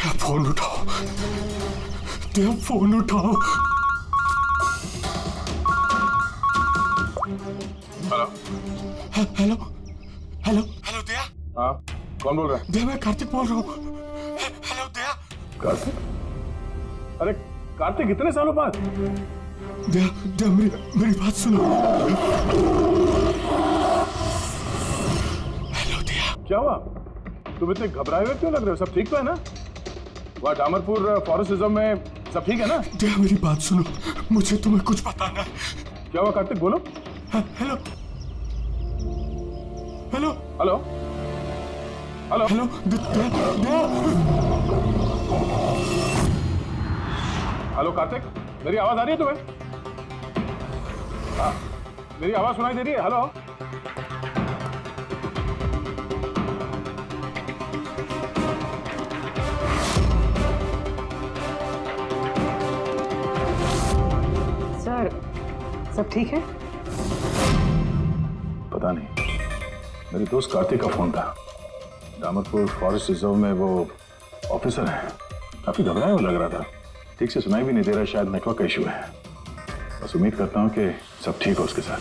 Phone उठाओ, दया phone उठाओ। Hello hello hello hello दया। हाँ, कौन बोल रहा है? दया मैं कार्तिक बोल रहा हूँ। हेलो दया। कार्तिक? अरे कार्तिक, इतने सालों बाद? दया दया मेरी बात सुनो। हेलो दया। क्या हुआ? तुम इतने घबराए हुए क्यों लग रहे हो? सब ठीक तो है ना? वहाँ डामरपुर फॉरेस्ट रिजर्व में सब ठीक है ना? दया मेरी बात सुनो, मुझे तुम्हें कुछ बताना है। क्या हुआ कार्तिक, बोलो। Hello hello hello hello hello Daya. Hello Kartik, मेरी आवाज आ रही है तुम्हें? हाँ, मेरी आवाज सुनाई दे रही है? हेलो सर, सब ठीक है? पता नहीं, मेरे दोस्त कार्तिक का फोन था। डामरपुर फॉरेस्ट रिजर्व में वो ऑफिसर है, काफी घबराया हुआ लग रहा था। ठीक से सुनाई भी नहीं दे रहा, शायद नेटवर्क का इशू है। बस उम्मीद करता हूँ कि सब ठीक हो उसके साथ।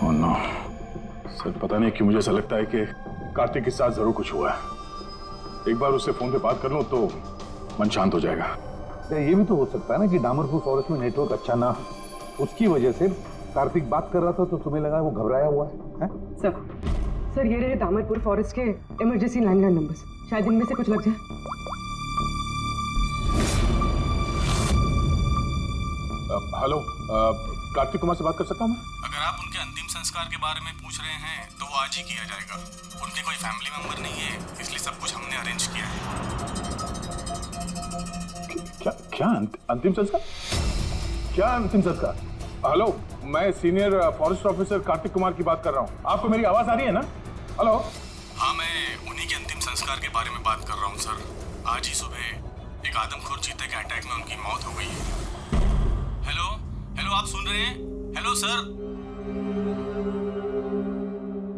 Oh no. सर पता नहीं क्यों मुझे ऐसा लगता है कि कार्तिक के साथ जरूर कुछ हुआ है। एक बार उससे फोन पे बात कर लूं तो मन शांत हो जाएगा। ये भी तो हो सकता है ना कि डामरपुर फॉरेस्ट में नेटवर्क अच्छा ना हो, उसकी वजह से कार्तिक बात कर रहा था तो तुम्हें लगा वो घबराया हुआ है? सर ये रहे दामरपुर फॉरेस्ट के इमरजेंसी लैंडलाइन नंबर्स, शायद इनमें से कुछ लग जाए। हेलो, कार्तिक कुमार से बात कर सकता हूँ मैं? अगर आप उनके अंतिम संस्कार के बारे में पूछ रहे हैं तो वो आज ही किया जाएगा। उनके कोई फैमिली मेंबर नहीं है, इसलिए सब कुछ हमने अरेंज किया है। क्या अंतिम संस्कार? क्या अंतिम संस्कार? हेलो, मैं senior forest officer Kartik Kumar की बात कर रहा हूँ। आपको मेरी आवाज आ रही है ना? हेलो। हाँ, मैं उन्हीं के अंतिम संस्कार के बारे में बात कर रहा हूँ सर। आज ही सुबह एक आदमखोर चीते के अटैक में उनकी मौत हो गई है। हेलो हेलो, आप सुन रहे हैं? Hello sir.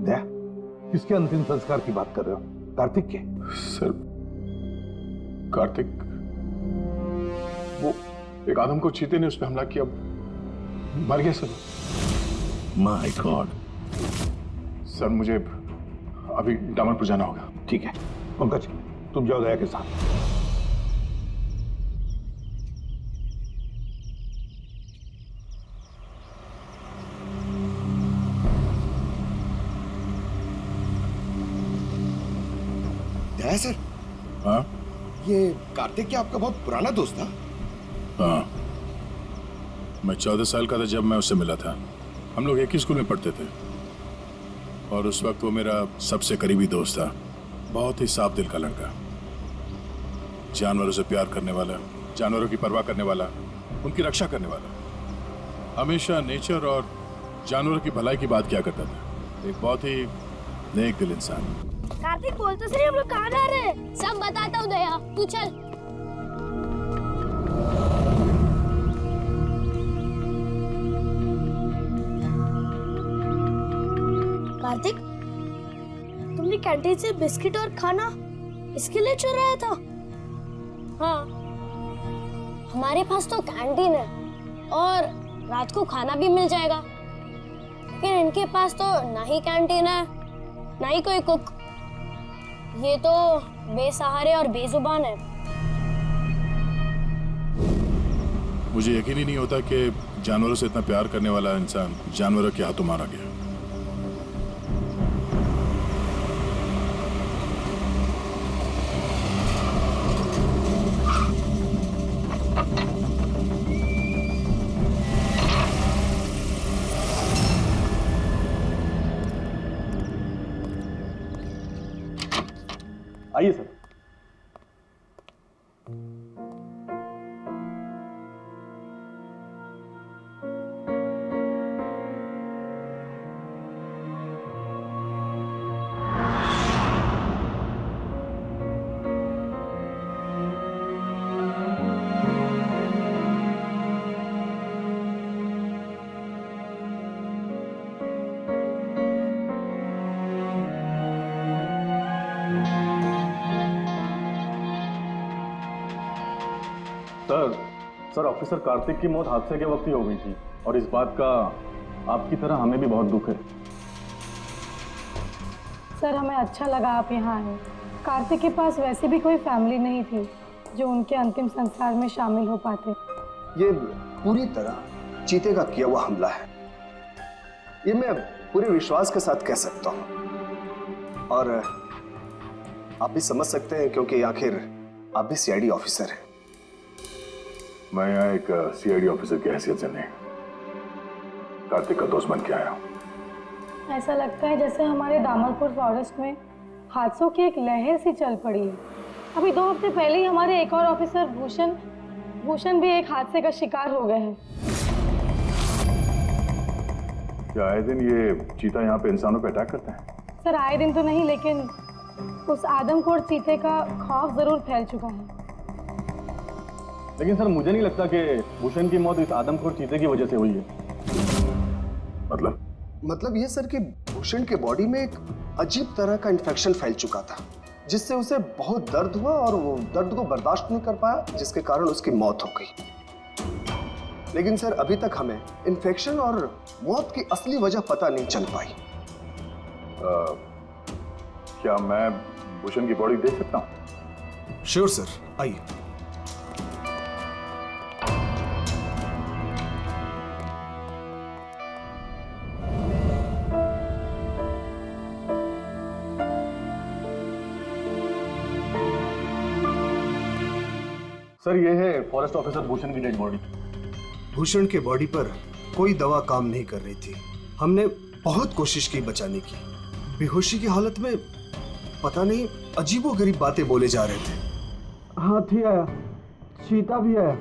दया, किसके अंतिम संस्कार की बात कर रहे हो? कार्तिक के? सर कार्तिक, वो एक आदम को चीते ने उस पर हमला किया, मर गया सर। My God. सर मुझे अभी डामरपुर जाना होगा। ठीक है पंकज, तुम जाओ दया के साथ। दया सर, हाँ ये कार्तिक क्या आपका बहुत पुराना दोस्त था? हाँ, मैं 14 साल का था जब मैं उससे मिला था। हम लोग एक ही स्कूल में पढ़ते थे और उस वक्त वो मेरा सबसे करीबी दोस्त था। बहुत ही साफ दिल का लड़का, जानवरों से प्यार करने वाला, जानवरों की परवाह करने वाला, उनकी रक्षा करने वाला। हमेशा नेचर और जानवरों की भलाई की बात किया करता था। एक बहुत ही नेक दिल इंसान। कार्तिक बोल तो सही, हम लोग कहाँ जा रहे हैं? सब बताता हूँ दया, तू चल। कार्तिक, तुमने कैंटीन से बिस्किट और खाना इसके लिए चुराया था? हाँ, हमारे पास तो कैंटीन है और रात को खाना भी मिल जाएगा, लेकिन इनके पास तो ना ही कैंटीन है ना ही कोई कुक। ये तो बेसहारे और बेजुबान है। मुझे यकीन ही नहीं होता कि जानवरों से इतना प्यार करने वाला इंसान जानवरों के हाथों मारा गया। आइए सर। सर ऑफिसर कार्तिक की मौत हादसे के वक्त ही हो गई थी और इस बात का आपकी तरह हमें भी बहुत दुख है। सर हमें अच्छा लगा आप यहाँ आए। कार्तिक के पास वैसे भी कोई फैमिली नहीं थी जो उनके अंतिम संस्कार में शामिल हो पाते। ये पूरी तरह चीते का किया हुआ हमला है, ये मैं पूरे विश्वास के साथ कह सकता हूँ। और आप भी समझ सकते हैं क्योंकि आखिर आप भी सीआईडी ऑफिसर हैं। मैं यहाँ एक सीआईडी ऑफिसर की हैसियत से नहीं, कार्तिक का दोस्त बन के आया हूँ। ऐसा लगता है जैसे हमारे दामरपुर फॉरेस्ट में हादसों की एक लहर सी चल पड़ी है। अभी 2 हफ्ते पहले ही हमारे एक और ऑफिसर भूषण भी एक हादसे का शिकार हो गए हैं। क्या आए दिन ये चीता यहाँ पे इंसानों पे अटैक करते हैं? सर आए दिन तो नहीं, लेकिन उस आदमखोर चीते का खौफ जरूर फैल चुका है। लेकिन सर मुझे नहीं लगता कि भूषण की मौत इस आदमखोर चीते की वजह से हुई है। मतलब ये सर कि भूषण के बॉडी में एक अजीब तरह का इन्फेक्शन फैल चुका था, जिससे उसे बहुत दर्द हुआ और वो दर्द को बर्दाश्त नहीं कर पाया, जिसके कारण उसकी मौत हो गई। लेकिन सर अभी तक हमें इन्फेक्शन और मौत की असली वजह पता नहीं चल पाई। क्या मैं भूषण की बॉडी देख सकता हूँ? श्योर सर, आइए। सर ये है फॉरेस्ट ऑफिसर भूषण की डेड बॉडी। भूषण के बॉडी पर कोई दवा काम नहीं कर रही थी। हमने बहुत कोशिश की बचाने की। बेहोशी की हालत में पता नहीं अजीबोगरीब बातें बोले जा रहे थे। हाथी आया, चीता भी आया,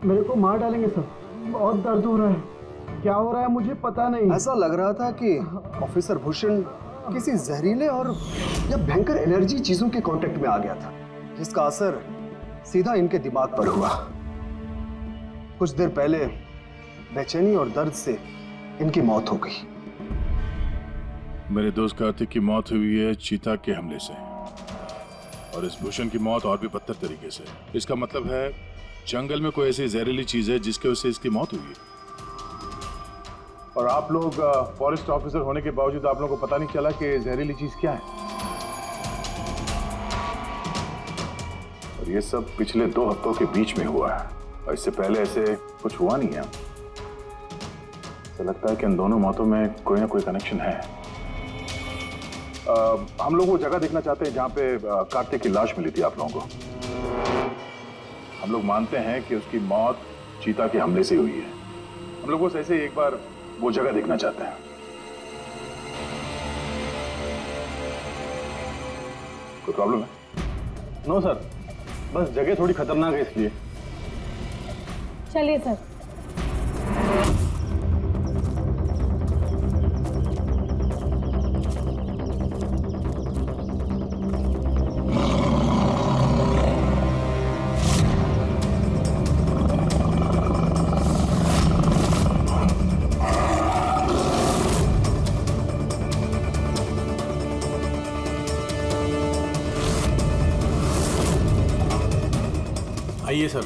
मेरे को मार डालेंगे सर, बहुत दर्द हो रहा है। क्या हो रहा है मुझे पता नहीं। ऐसा लग रहा था कि ऑफिसर भूषण किसी जहरीले और या भयंकर एनर्जी चीजों के कांटेक्ट में आ गया था, जिसका असर सीधा इनके दिमाग पर हुआ। कुछ देर पहले बेचैनी और दर्द से इनकी मौत हो गई। मेरे दोस्त कार्तिक की मौत हुई है चीता के हमले से, और इस भूषण की मौत और भी बदतर तरीके से। इसका मतलब है जंगल में कोई ऐसी जहरीली चीज है जिसके वजह से इसकी मौत हुई है। और आप लोग फॉरेस्ट ऑफिसर होने के बावजूद आप लोगों को पता नहीं चला कि जहरीली चीज क्या है। और ये सब पिछले 2 हफ्तों के बीच में हुआ है, और इससे पहले ऐसे कुछ हुआ नहीं है। तो लगता है कि इन दोनों मौतों में कोई ना कोई कनेक्शन है। हम लोग वो जगह देखना चाहते हैं जहाँ पे कार्तिक की लाश मिली थी आप लोगों को। हम लोग मानते हैं कि उसकी मौत चीता के हमले से हुई है। हम लोग बस ऐसे ही एक बार वो जगह देखना चाहते हैं। कोई प्रॉब्लम है? नो सर, बस जगह थोड़ी खतरनाक है इसलिए। चलिए सर। आइए सर।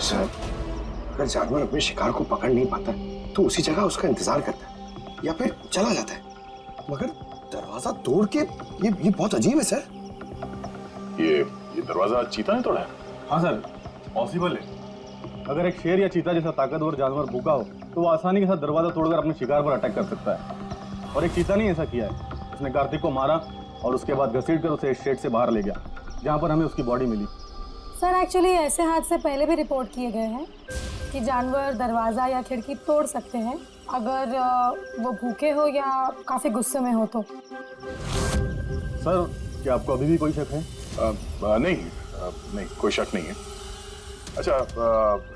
सर, अगर जानवर अपने शिकार को पकड़ नहीं पाता तो उसी जगह उसका इंतजार करता है। या फिर चला जाता है, मगर दरवाजा तोड़ के ये बहुत अजीब है सर। ये दरवाजा चीता ने तोड़ा है? हाँ सर, पॉसिबल है। अगर एक शेर या चीता जैसा ताकतवर जानवर भूखा हो तो वो आसानी के साथ दरवाजा तोड़कर अपने शिकार पर अटैक कर सकता है। और एक चीता ने ऐसा किया है, उसने कार्तिक को मारा और उसके बाद घसीटकर उसे शेड से बाहर ले गया, जहाँ पर हमें उसकी बॉडी मिली। सर एक्चुअली ऐसे हादसे पहले भी रिपोर्ट किए गए हैं कि जानवर दरवाज़ा या खिड़की तोड़ सकते हैं अगर वो भूखे हो या काफ़ी गुस्से में हो तो। सर, क्या आपको अभी भी कोई शक है? नहीं, कोई शक नहीं है। अच्छा,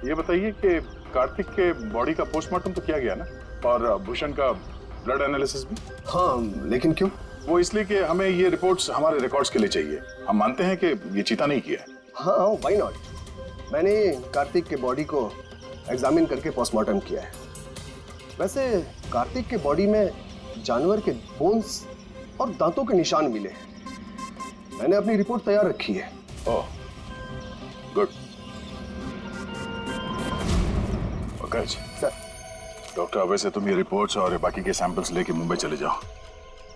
ये बताइए कि कार्तिक के बॉडी का पोस्टमार्टम तो किया गया ना, और भूषण का ब्लड एनालिसिस भी? हाँ, लेकिन क्यों? वो इसलिए कि हमें ये रिपोर्ट्स हमारे रिकॉर्ड्स के लिए चाहिए। हम मानते हैं कि ये चीता नहीं किया है। हाँ, व्हाई नॉट। मैंने कार्तिक के बॉडी को एग्जामिन करके पोस्टमार्टम किया है। वैसे कार्तिक के बॉडी में जानवर के बोन्स और दांतों के निशान मिले हैं। मैंने अपनी रिपोर्ट तैयार रखी है। ओह, गुड। पंकज सर, डॉक्टर, वैसे तुम ये रिपोर्ट्स और बाकी के सैंपल्स लेके मुंबई चले जाओ,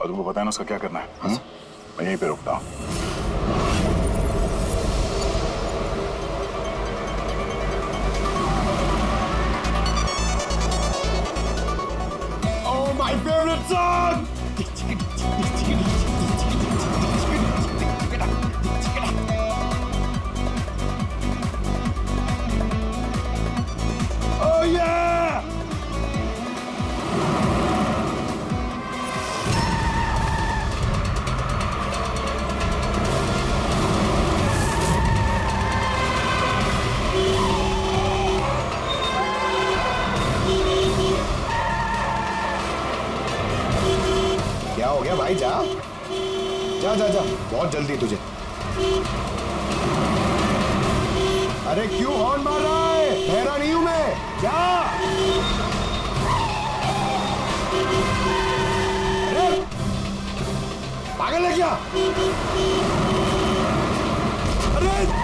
और तुमको पता है ना उसका क्या करना है। मैं यहीं पे रुकता हूँ। my favorite song! Oh yeah! क्या हो गया भाई? जा जा जा जा, बहुत जल्दी तुझे। अरे क्यों हॉर्न मार रहा है? ठहरा नहीं हूं मैं, जा। अरे पागल है क्या? अरे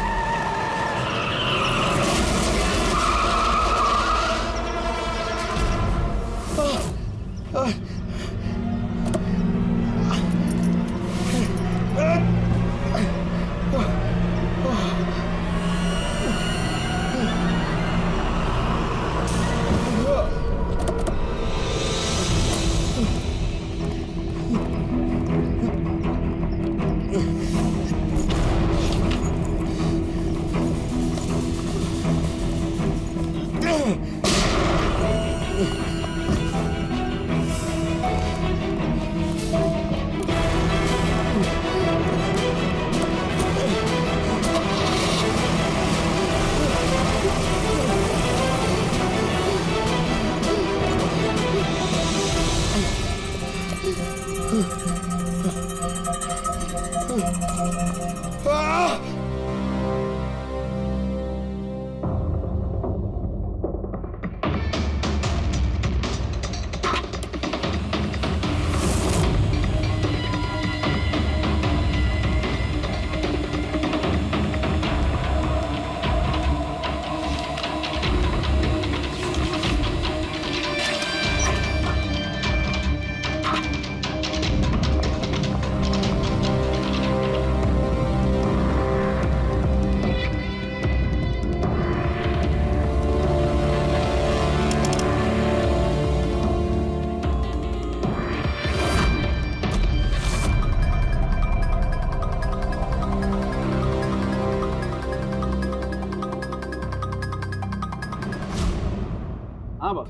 हाँ बस,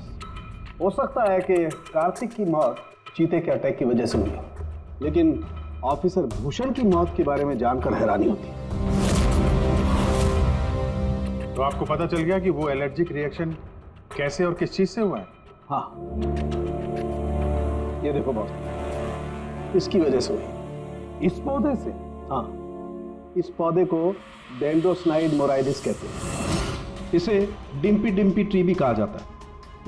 हो सकता है कि कार्तिक की मौत चीते के अटैक की वजह से हुई, लेकिन ऑफिसर भूषण की मौत के बारे में जानकर हैरानी होती। तो आपको पता चल गया कि वो एलर्जिक रिएक्शन कैसे और किस चीज से हुआ है? हाँ, ये देखो बॉस, इसकी वजह से हुई। इस पौधे से? हाँ, इस पौधे को डेंड्रोसाइड मोराइडिस कहते हैं। इसे डिम्पी डिम्पी ट्री भी कहा जाता है।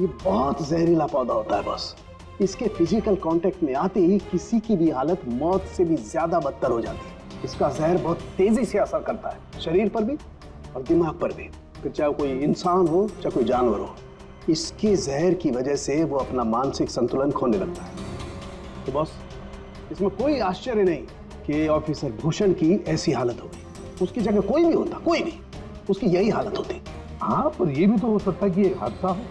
ये बहुत जहरीला पौधा होता है बॉस। इसके फिजिकल कांटेक्ट में आते ही किसी की भी हालत मौत से भी ज्यादा बदतर हो जाती है। इसका जहर बहुत तेजी से असर करता है, शरीर पर भी और दिमाग पर भी, फिर चाहे कोई इंसान हो चाहे कोई जानवर हो। इसके जहर की वजह से वो अपना मानसिक संतुलन खोने लगता है। तो बॉस, इसमें कोई आश्चर्य नहीं कि ऑफिसर भूषण की ऐसी हालत हो गई। उसकी जगह कोई भी होता, कोई भी, उसकी यही हालत होती। हाँ, पर ये भी तो हो सकता है कि एक हादसा हो।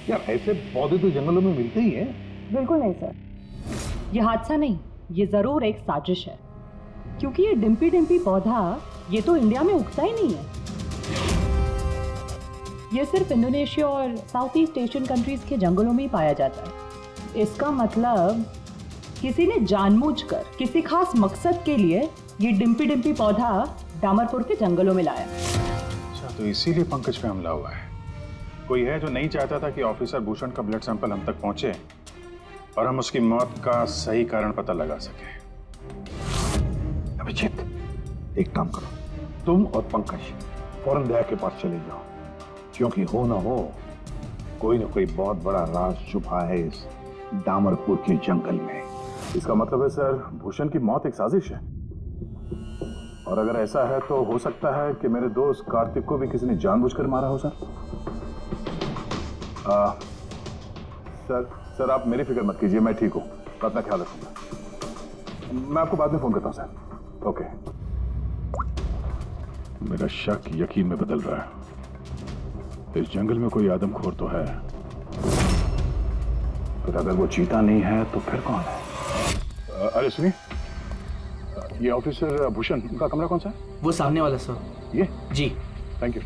यार, ऐसे पौधे तो जंगलों में मिलते ही हैं। बिल्कुल नहीं सर, ये हादसा नहीं, ये जरूर एक साजिश है, क्योंकि ये डिम्पी डिम्पी पौधा ये तो इंडिया में उगता ही नहीं है। ये सिर्फ इंडोनेशिया और साउथ ईस्ट एशियन कंट्रीज के जंगलों में ही पाया जाता है। इसका मतलब किसी ने जानबूझकर किसी खास मकसद के लिए ये डिम्पी डिम्पी पौधा डामरपुर के जंगलों में लाया। अच्छा, तो इसीलिए पंकज पे हमला हुआ है। कोई है जो नहीं चाहता था कि ऑफिसर भूषण का ब्लड सैंपल हम तक पहुंचे और हम उसकी मौत का सही कारण पता लगा सके। अभिजीत, एक काम करो, तुम और पंकज फौरन दया के पास चले जाओ, क्योंकि हो ना हो कोई ना कोई बहुत बड़ा राज छुपा है इस डामरपुर के जंगल में। इसका मतलब है सर, भूषण की मौत एक साजिश है, और अगर ऐसा है तो हो सकता है कि मेरे दोस्त कार्तिक को भी किसी ने जानबूझकर मारा हो सर। सर आप मेरी फिक्र मत कीजिए, मैं ठीक हूँ, अपना ख्याल रखूंगा। मैं आपको बाद में फोन करता हूँ सर। ओके। मेरा शक यकीन में बदल रहा है। इस जंगल में कोई आदमखोर तो है, फिर अगर वो चीता नहीं है तो फिर कौन है? अरे सुनिए, ये ऑफिसर भूषण का कमरा कौन सा है? वो सामने वाला सर। ये जी, थैंक यू।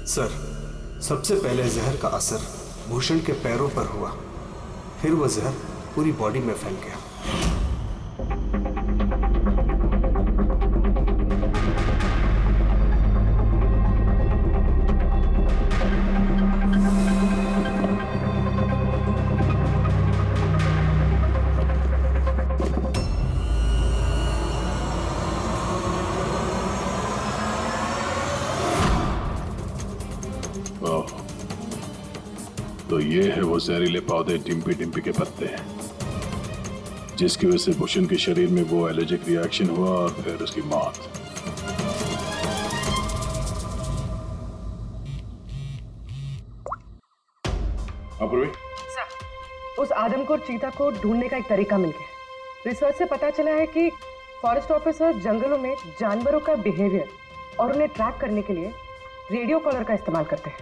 सर, सबसे पहले जहर का असर भूषण के पैरों पर हुआ, फिर वह जहर पूरी बॉडी में फैल गया। तो ये है वो जहरीले पौधे डिम्पी डिम्पी के पत्ते, जिसकी वजह से भूषण के शरीर में वो एलर्जिक रिएक्शन हुआ और फिर उसकी मौत। अपूर्वी, सर, उस आदमखोर चीता को ढूंढने का एक तरीका मिल गया। रिसर्च से पता चला है कि फॉरेस्ट ऑफिसर जंगलों में जानवरों का बिहेवियर और उन्हें ट्रैक करने के लिए रेडियो कॉलर का इस्तेमाल करते हैं।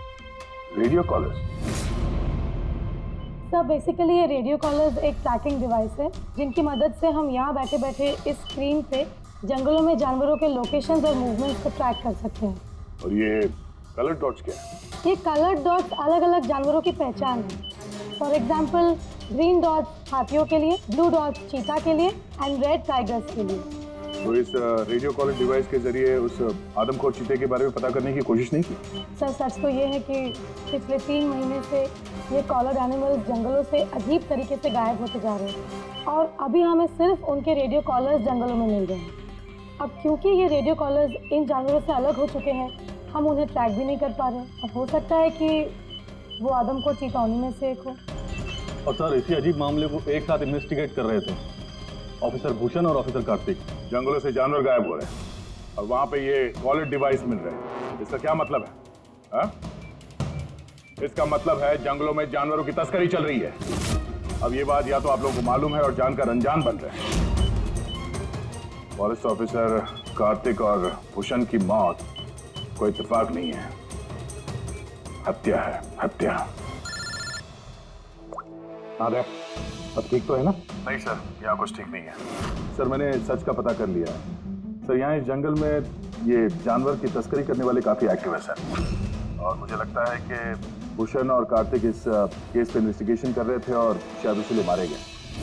Radio collar? सर, बेसिकली ये रेडियो कॉलर्स एक ट्रैकिंग डिवाइस है, जिनकी मदद से हम यहाँ बैठे बैठे इस स्क्रीन पे जंगलों में जानवरों के लोकेशंस और मूवमेंट्स को ट्रैक कर सकते हैं। और ये कलर डॉट्स क्या है? ये कलर डॉट्स अलग अलग जानवरों की पहचान है। फॉर एग्जाम्पल, ग्रीन डॉट्स हाथियों के लिए, ब्लू डॉट्स चीता के लिए एंड रेड टाइगर्स के लिए। तो इस रेडियो कॉलर डिवाइस के जरिए उस आदमखोर चीते के बारे में पता करने की कोशिश नहीं की? सर, सच तो ये है कि पिछले 3 महीने से ये कॉलर एनिमल्स जंगलों से अजीब तरीके से गायब होते जा रहे हैं, और अभी हमें सिर्फ उनके रेडियो कॉलर्स जंगलों में मिल रहे हैं। अब क्योंकि ये रेडियो कॉलर्स इन जानवरों से अलग हो चुके हैं, हम उन्हें ट्रैक भी नहीं कर पा रहे। अब हो सकता है कि वो आदमखोर चीता उन्हीं में से एक हो। और सर, इसी अजीब मामले को एक साथ इन्वेस्टिगेट कर रहे थे ऑफिसर भूषण और ऑफिसर कार्तिक। जंगलों से जानवर गायब हो रहे हैं और वहां पे ये कॉलर डिवाइस मिल रहे हैं। इसका क्या मतलब है? हा? इसका मतलब है जंगलों में जानवरों की तस्करी चल रही है। अब ये बात या तो आप लोगों को मालूम है और जानकर अनजान बन रहे हैं। फॉरेस्ट ऑफिसर कार्तिक और भूषण की मौत कोई इत्तेफाक नहीं है, हत्या है, हत्या। हाँ, अब ठीक तो है ना? नहीं सर, यहाँ कुछ ठीक नहीं है। सर, मैंने सच का पता कर लिया है। सर, यहाँ इस जंगल में ये जानवर की तस्करी करने वाले काफी एक्टिव है सर, और मुझे लगता है कि भूषण और कार्तिक इस केस पे इन्वेस्टिगेशन कर रहे थे और शायद उसके लिए मारे गए।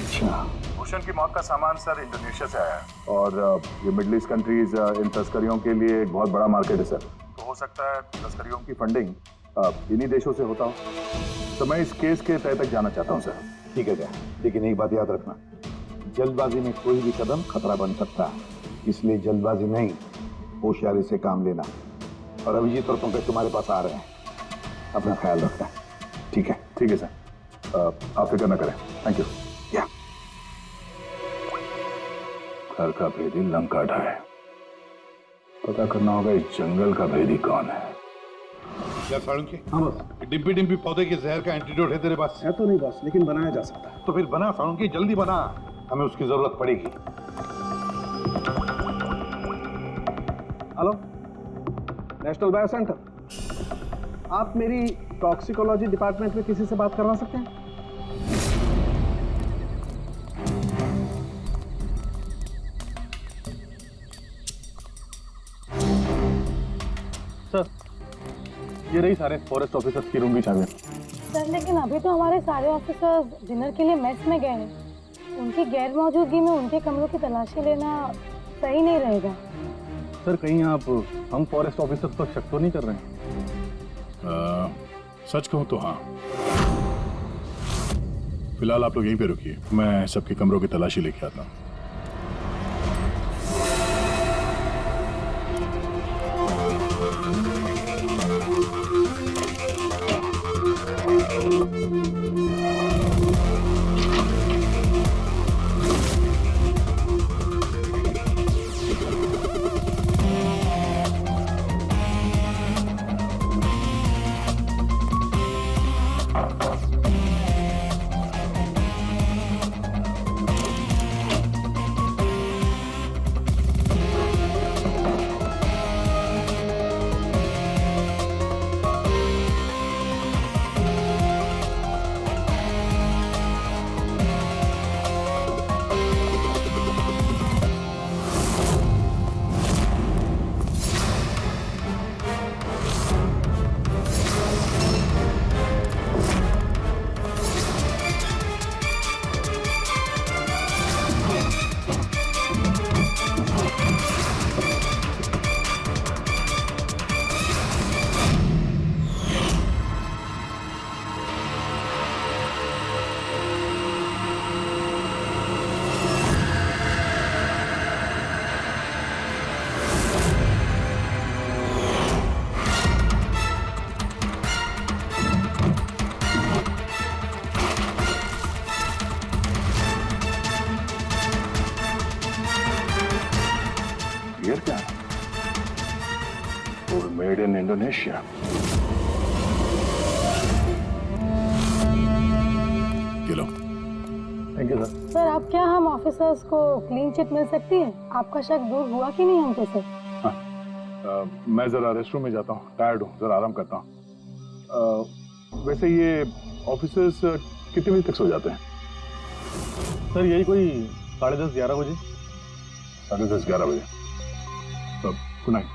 अच्छा, भूषण की मौत का सामान सर इंडोनेशिया से आया है। और ये मिडिल ईस्ट कंट्रीज इन तस्करियों के लिए एक बहुत बड़ा मार्केट है सर। तो हो सकता है तस्करियों की की फंडिंग इन्हीं देशों से होता हो। तो मैं इस केस के तह तक जाना चाहता हूँ सर। ठीक है क्या, लेकिन एक बात याद रखना, जल्दबाजी में कोई भी कदम खतरा बन सकता है, इसलिए जल्दबाजी नहीं, होशियारी से काम लेना। और अभिजीत और पंकज तुम्हारे पास आ रहे हैं, अपना ख्याल रखना। ठीक है सर, आप फिक्र न करें। Thank you. या घर का भेदी लंका ढाए, पता करना होगा इस जंगल का भेदी कौन है। क्या साळुंके? हाँ बस, डिम्पी डिम्पी पौधे के जहर का एंटीडोट है तेरे पास? है तो नहीं बस, लेकिन बनाया जा सकता है। तो फिर बना साळुंके, जल्दी बना, हमें उसकी जरूरत पड़ेगी। हेलो, नेशनल बायो सेंटर, आप मेरी टॉक्सिकोलॉजी डिपार्टमेंट में किसी से बात करवा सकते हैं? सर, ये रही सारे फॉरेस्ट ऑफिसर्स की रूम की चाबी। सर लेकिन अभी तो हमारे सारे ऑफिसर्स डिनर के लिए मेस में गए हैं। उनकी गैर मौजूदगी में उनके कमरों की तलाशी लेना सही नहीं रहेगा। सर कहीं आप हम फॉरेस्ट ऑफिसर्स पर शक तो नहीं कर रहे हैं? सच कहूं तो हाँ। फिलहाल आप लोग यहीं पे रुकिए, मैं सबके कमरों की तलाशी लेके आता हूँ। ये क्या? और मेड इन इंडोनेशिया। ये लो। Thank you sir. सर अब क्या हम ऑफिसर्स को क्लीन चिट मिल सकती है? आपका शक दूर हुआ कि नहीं हमसे सर? मैं जरा रेस्ट रूम में जाता हूँ, टायर्ड हूँ, जरा आराम करता हूँ। वैसे ये ऑफिसर्स कितने बजे तक सो जाते हैं? सर यही कोई 10:30-11 बजे। 10:30-11 बजे। Good night.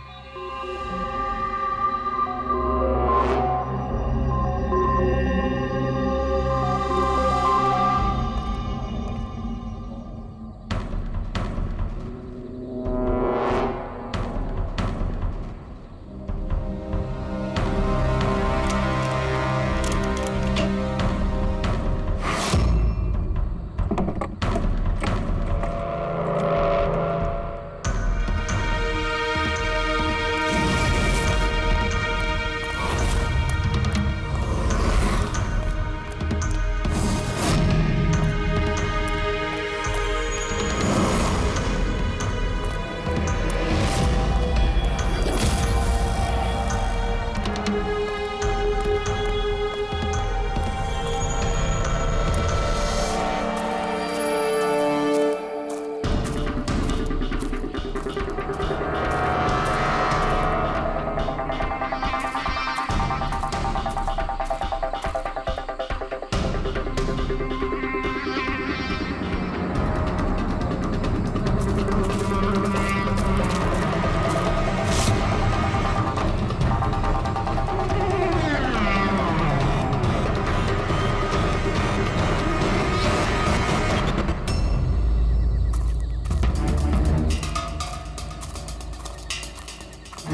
ये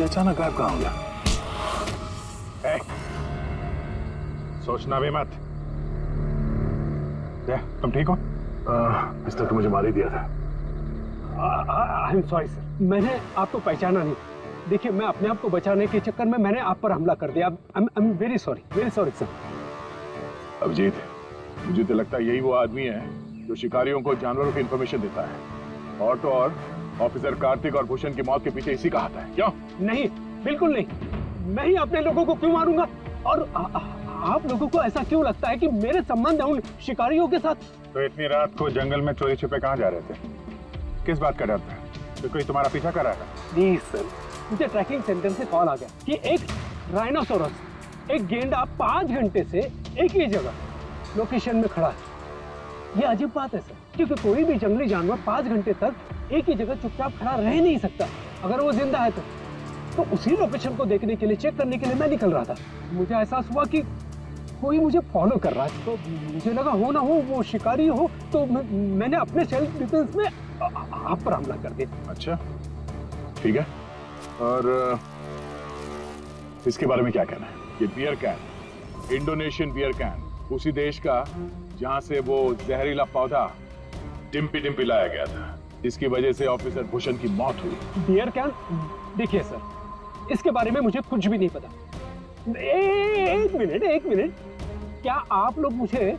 अचानक गायब कहाँ हो गया? ए, सोचना भी मत। तुम ठीक हो? इस तरह तो मुझे मार ही दिया था। आई एम सॉरी सर, मैंने आपको पहचाना नहीं। देखिए, मैं अपने आप को बचाने के चक्कर में मैंने आप पर हमला कर दिया। I am very sorry sir. Abhijeet, मुझे तो लगता है यही वो आदमी है जो शिकारियों को जानवरों की इंफॉर्मेशन देता है। और तो और ऑफिसर कार्तिक और भूषण की मौत के पीछे इसी का हाथ है। क्यों? नहीं, बिल्कुल नहीं। मैं ही अपने लोगों को क्यों मारूंगा? और आप लोगों को ऐसा क्यों लगता है कि मेरे संबंध है उन शिकारियों के साथ? तो इतनी रात को जंगल में चोरी छुपे कहाँ जा रहे थे? किस बात का डर था? तो कोई तुम्हारा पीछा कर रहा था? प्लीज सर, मुझे ट्रैकिंग सेंटर से कॉल आ गया कि एक राइनोसोरस, एक गेंडा 5 घंटे से एक ही जगह लोकेशन में खड़ा है। ये अजीब बात है सर, क्योंकि कोई भी जंगली जानवर 5 घंटे तक एक ही जगह चुपचाप खड़ा रह नहीं सकता अगर वो जिंदा है तो उसी लोकेशन को देखने के लिए, चेक करने के लिए मैं निकल रहा था। मुझे एहसास हुआ कि कोई मुझे फॉलो कर रहा है, तो मुझे लगा हो ना हो वो शिकारी हो, तो मैंने अपने सेल्फ डिफेंस में आप पर हमला कर दिया। अच्छा, ठीक है। और इसके बारे में क्या कहना है? ये beer can, Indonesian beer can, उसी देश का जहां से वो जहरीला पौधा डिम्पी डिम्पी लाया गया था, जिसकी वजह से ऑफिसर भूषण की मौत हुई। Beer can? देखिए सर, इसके बारे में मुझे कुछ भी नहीं पता। एक मिनट, क्या आप लोग मुझे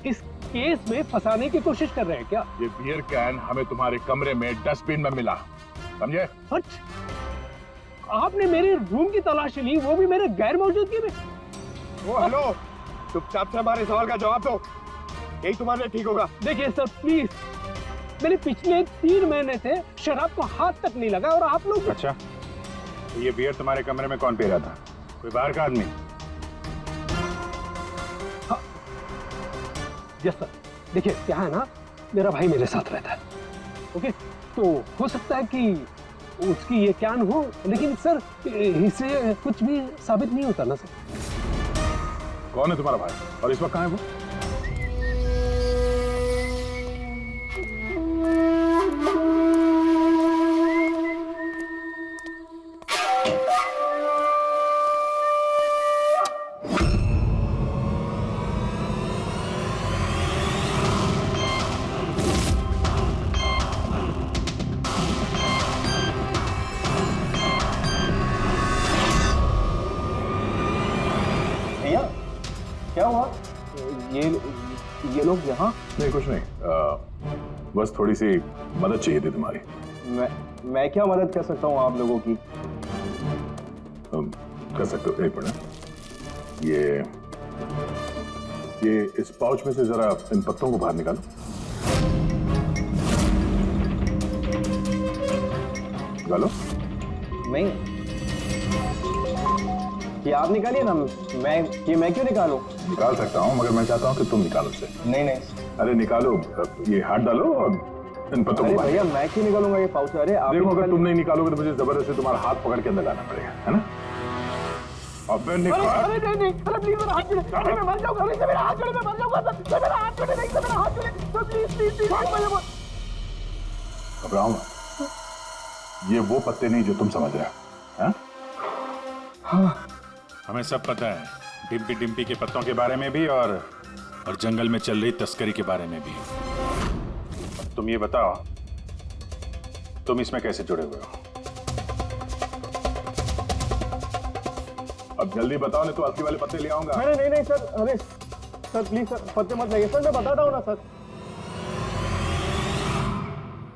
इस केस में फंसाने की कोशिश कर रहे हैं क्या? ये बियर कैन हमें तुम्हारे कमरे में डस्टबिन में मिला, समझे? आपने मेरे रूम की तलाशी ली, वो भी मेरे गैर मौजूदगी में। ओ हेलो, चुपचाप से हमारे सवाल का जवाब दो, यही तुम्हारे लिए ठीक होगा। देखिए सर प्लीज, मैंने पिछले 3 महीने से शराब को हाथ तक नहीं लगा और आप लोग। अच्छा, तो ये बियर तुम्हारे कमरे में कौन पी रहा था? कोई बाहर का आदमी? यस सर, देखिए क्या है ना, मेरा भाई मेरे साथ रहता है, ओके, तो हो सकता है कि उसकी ये कैन हो, लेकिन सर इससे कुछ भी साबित नहीं होता ना सर। कौन है तुम्हारा भाई और इस वक्त कहाँ है वो? क्या हुआ? ये लोग यहाँ? नहीं, कुछ नहीं, बस थोड़ी सी मदद चाहिए थी तुम्हारी। मैं क्या मदद कर सकता हूँ आप लोगों की? कर सकते हो, एक मिनट। ये इस पाउच में से जरा इन पत्तों को बाहर निकालो। निकालो। नहीं, ये आप निकालिए ना, मैं क्यों निकालूं? निकाल सकता हूँ, मगर मैं चाहता हूँ कि तुम निकालो इसे। नहीं, अरे निकालो, ये हाथ डालो और इन पत्तों को। भैया मैं क्यों निकालूंगा ये पाउच? अरे आप देखो, अगर तुम नहीं निकालोगे तो मुझे जबरदस्ती तुम्हारा हाथ पकड़ के अंदर लाना पड़ेगा, है ना? अबे निकाल। अरे नहीं, अरे प्लीज मेरा हाथ छोड़े, अरे मैं मर जाऊंगा, अरे मेरा हाथ छोड़े, मैं मर जाऊंगा सर, मेरा हाथ छोड़े, नहीं मेरा हाथ छोड़े, तो प्लीज घबराओ मत। ये वो पत्ते नहीं जो तुम समझ रहे हो, हाँ? हमें सब पता है, डिम्पी डिम्पी के पत्तों के बारे में भी और जंगल में चल रही तस्करी के बारे में भी। अब तुम ये बताओ, तुम इसमें कैसे जुड़े हुए हो? अब जल्दी बताओ, नहीं तो असली वाले पत्ते ले आऊंगा। नहीं सर, अरे सर प्लीज सर, पत्ते मत लगे सर, मैं बताता हूँ ना सर।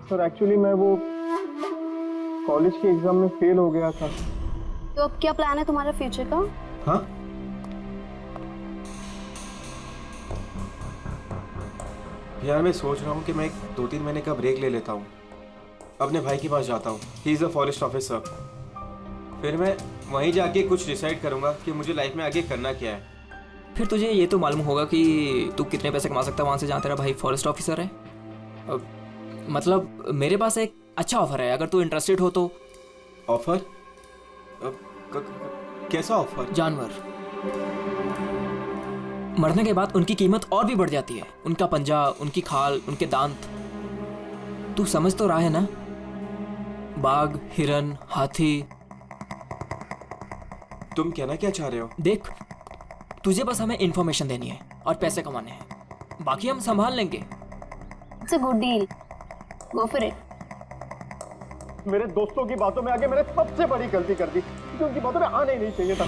सर एक्चुअली मैं वो कॉलेज के एग्जाम में फेल हो गया था। तो अब क्या प्लान है तुम्हारे फ्यूचर का? हाँ, यार मैं सोच रहा हूँ कि मैं 2-3 महीने का ब्रेक ले लेता हूँ, अपने भाई के पास जाता हूँ, he is a forest officer. फिर मैं वहीं जाके कुछ डिसाइड करूँगा कि मुझे लाइफ में आगे करना क्या है। फिर तुझे ये तो मालूम होगा कि तू कितने पैसे कमा सकता है वहाँ से जहाँ तेरा भाई फॉरेस्ट ऑफिसर है। मतलब मेरे पास एक अच्छा ऑफर है, अगर तू इंटरेस्टेड हो तो। ऑफर? कैसा ऑफर? जानवर मरने के बाद उनकी कीमत और भी बढ़ जाती है, उनका पंजा, उनकी खाल, उनके दांत। तू समझ तो रहा है ना? बाघ, हिरन, हाथी। तुम कहना क्या चाह रहे हो? देख, तुझे बस हमें इंफॉर्मेशन देनी है और पैसे कमाने हैं, बाकी हम संभाल लेंगे। It's a good deal, go for it. मेरे दोस्तों की बातों में आके मैंने सबसे बड़ी गलती कर दी, क्योंकि उनकी बातों में आना ही नहीं चाहिए था।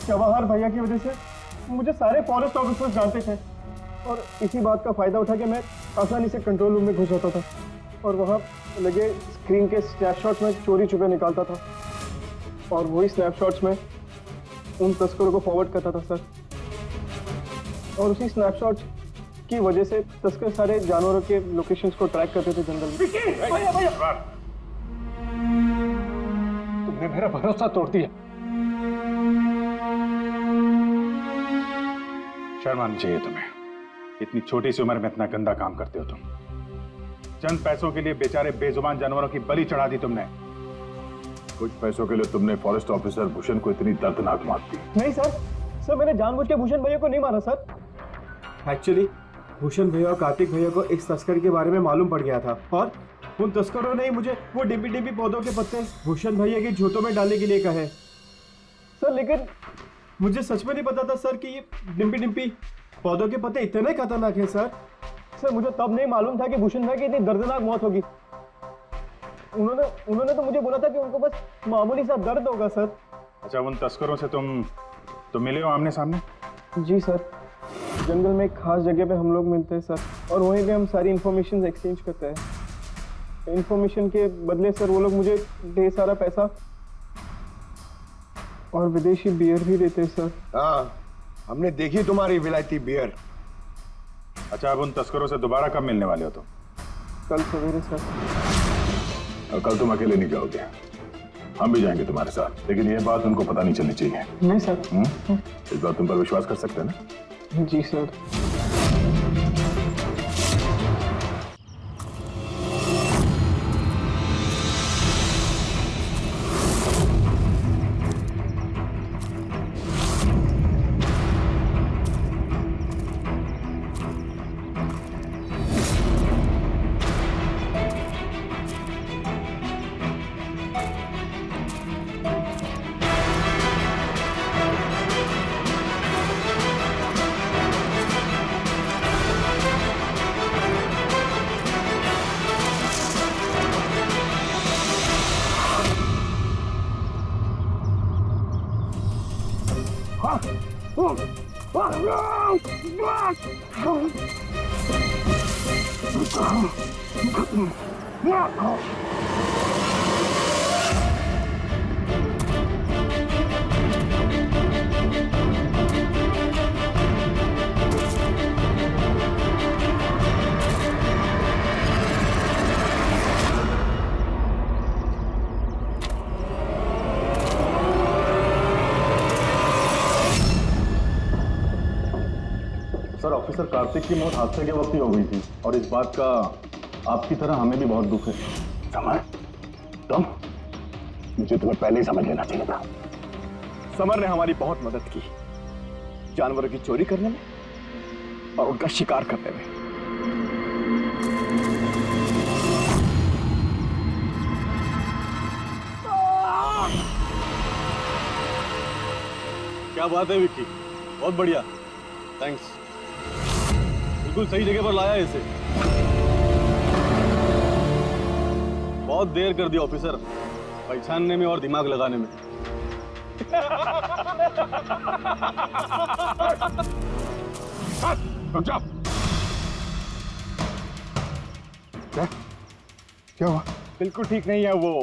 जवाहर भैया की वजह से मुझे सारे फॉरेस्ट ऑफिसर्स जानते थे और इसी बात का फायदा उठा के मैं आसानी से कंट्रोल रूम में घुस जाता था और वहाँ लगे स्क्रीन के स्नैपशॉट्स में चोरी छुपे निकालता था और वही स्नैपशॉट्स में उन तस्करों को फॉरवर्ड करता था सर। और उसी स्नैपशॉट्स की वजह से तस्कर सारे जानवरों के लोकेशंस को ट्रैक करते थे जंगल में। तुमने मेरा भरोसा तोड़ दिया। शर्म आनी चाहिए तुम्हें, इतनी छोटी सी उम्र में इतना गंदा काम करते हो तुम। चंद पैसों के लिए बेचारे बेजुबान जानवरों की बलि चढ़ा दी तुमने। कुछ पैसों के लिए तुमने फॉरेस्ट ऑफिसर भूषण को इतनी दर्दनाक मौत दी। नहीं सर मैंने जानबूझ के भूषण भैया को नहीं मारा सर। एक्चुअली भूषण भैया और कार्तिक भैया को एक तस्कर के बारे में मालूम पड़ गया था और उन तस्करों ने ही मुझे वो डिम्पी डिम्पी पौधों के पत्ते भूषण भैया के जूतों में डालने के लिए कहे सर। लेकिन मुझे सच में नहीं पता था सर कि ये डिम्पी डिम्पी पौधों के पत्ते इतने खतरनाक हैं सर। मुझे तब नहीं मालूम था कि भूषण भाई की इतनी दर्दनाक मौत होगी। उन्होंने तो मुझे बोला था कि उनको बस मामूली सा दर्द होगा सर। अच्छा, उन तस्करों से तुम मिले हो आमने सामने? जी सर, जंगल में एक खास जगह पे हम लोग मिलते हैं सर और वहीं पे हम सारी इंफॉर्मेशन एक्सचेंज करते हैं। इंफॉर्मेशन के बदले सर वो लोग मुझे ढेर सारा पैसा और विदेशी बियर भी देते हैं सर। हाँ, हमने देखी तुम्हारी विलायती बियर। अच्छा, अब उन तस्करों से दोबारा कब मिलने वाले हो तुम? कल सवेरे सर। और कल तुम अकेले नहीं जाओगे, हम भी जाएंगे तुम्हारे साथ, लेकिन ये बात उनको पता नहीं चलनी चाहिए। नहीं सर। इस बात तुम पर विश्वास कर सकते हैं ना? जी सर। सर, ऑफिसर कार्तिक की मौत हादसे के वक्त ही हो गई थी और इस बात का आपकी तरह हमें भी बहुत दुख है। समर, तुम? मुझे तुम्हें पहले ही समझ लेना चाहिए था। समर ने हमारी बहुत मदद की, जानवरों की चोरी करने में और उनका शिकार करने में। क्या बात है विक्की, बहुत बढ़िया, थैंक्स। बिल्कुल सही जगह पर लाया इसे। बहुत देर कर दिया ऑफिसर, पहचानने में और दिमाग लगाने में। जाओ। क्या हुआ? बिल्कुल ठीक नहीं है वो,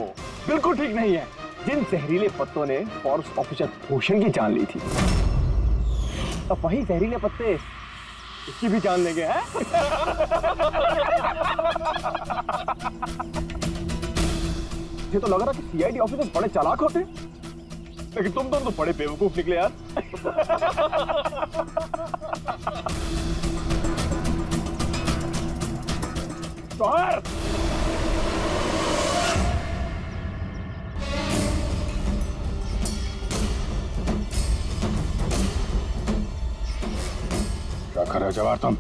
बिल्कुल ठीक नहीं है। जिन जहरीले पत्तों ने फॉरेस्ट ऑफिसर भूषण की जान ली थी, अब वही जहरीले पत्ते इसकी भी जान लेंगे हैं? मुझे तो लग रहा कि सीआईडी ऑफिसर्स बड़े चालाक होते हैं। लेकिन तुम दोनों तो बड़े बेवकूफ निकले यार। जौहर! क्या कर रहे हो जवाहर तुम?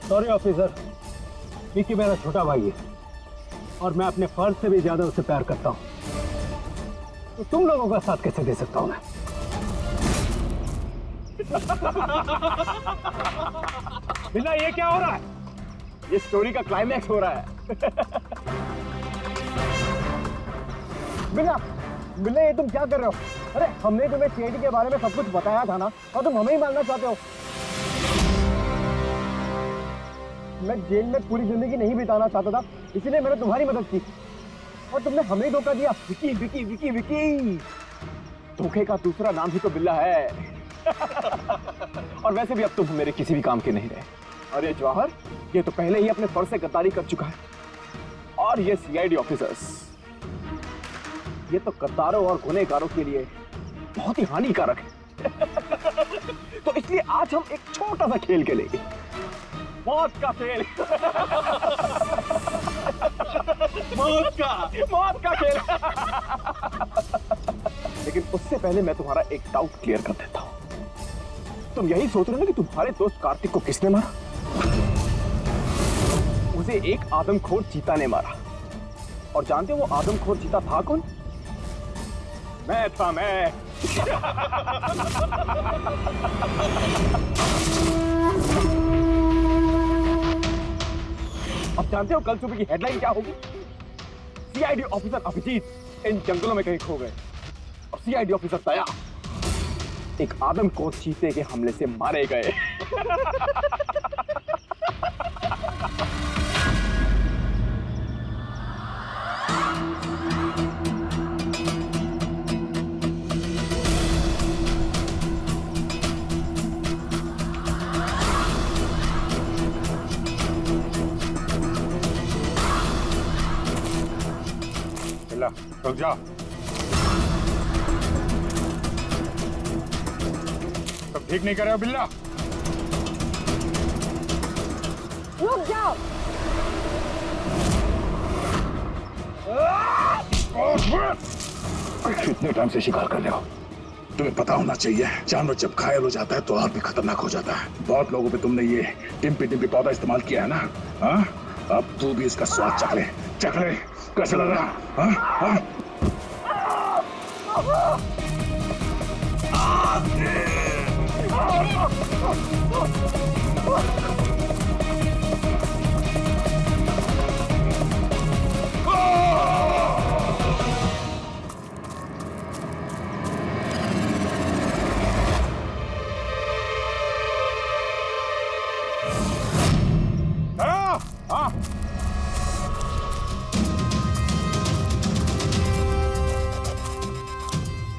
सॉरी ऑफिसर, विकी मेरा छोटा भाई है और मैं अपने फर्ज से भी ज्यादा उसे प्यार करता हूं, तो तुम लोगों का साथ कैसे दे सकता हूं मैं? बिना ये क्या हो रहा है? ये स्टोरी का क्लाइमैक्स हो रहा है। बिना बिना ये तुम क्या कर रहे हो? अरे हमने तुम्हें सीआईडी के बारे में सब कुछ बताया था ना, और तुम हमें ही मारना चाहते हो। मैं जेल में पूरी जिंदगी नहीं बिताना चाहता था, इसीलिए मैंने तुम्हारी मदद की और तुमने हमें ही धोखा दिया। विकी विकी विकी विकी, धोखे का दूसरा नाम ही तो बिल्ला है। और वैसे भी अब तुम मेरे किसी भी काम के नहीं रहे। अरे जवाहर, ये तो पहले ही अपने फर्ज से गद्दारी कर चुका है, और ये सीआईडी ऑफिसर्स, ये तो गद्दारों और गुनहगारों के लिए बहुत ही हानिकारक है। तो इसलिए आज हम एक छोटा सा खेल खेलेंगे, मौत का खेल। मौत का खेल। लेकिन उससे पहले मैं तुम्हारा एक डाउट क्लियर कर देता हूं। तुम यही सोच रहे हो ना कि तुम्हारे दोस्त कार्तिक को किसने मारा? उसे एक आदमखोर चीता ने मारा। और जानते हो वो आदमखोर चीता था कौन? मैं था, मैं। अब जानते हो कल सुबह की हेडलाइन क्या होगी? सीआईडी ऑफिसर अभिजीत इन जंगलों में कहीं खो गए और सीआईडी ऑफिसर दया एक आदमखोर चीते के हमले से मारे गए। रुक जाओ। तुम ठीक नहीं कर रहे हो बिल्ला? रुक जाओ। कितने टाइम से शिकार कर रहे हो? तुम्हें पता होना चाहिए, जानवर जब घायल हो जाता है तो और भी खतरनाक हो जाता है। बहुत लोगों पे तुमने ये टिम्पी टिम्पी पौधा इस्तेमाल किया है ना? हाँ, अब तू भी इसका स्वाद चख ले। चख ले, कैसा लग रहा? हाँ हाँ।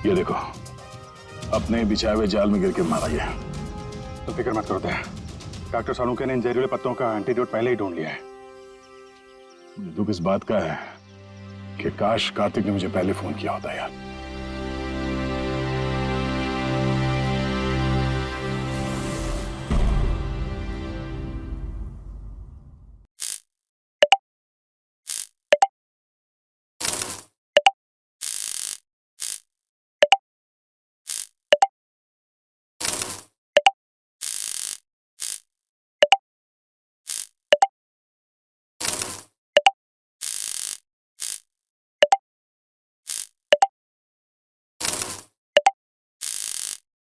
ये देखो, अपने बिछाए हुए जाल में गिर के मारा गया। तो फिक्र मत करो दया, डॉक्टर सालुंके ने इन जहरीले पत्तों का एंटीडोट पहले ही ढूंढ लिया है। मुझे दुख इस बात का है कि काश कार्तिक ने मुझे पहले फोन किया होता यार।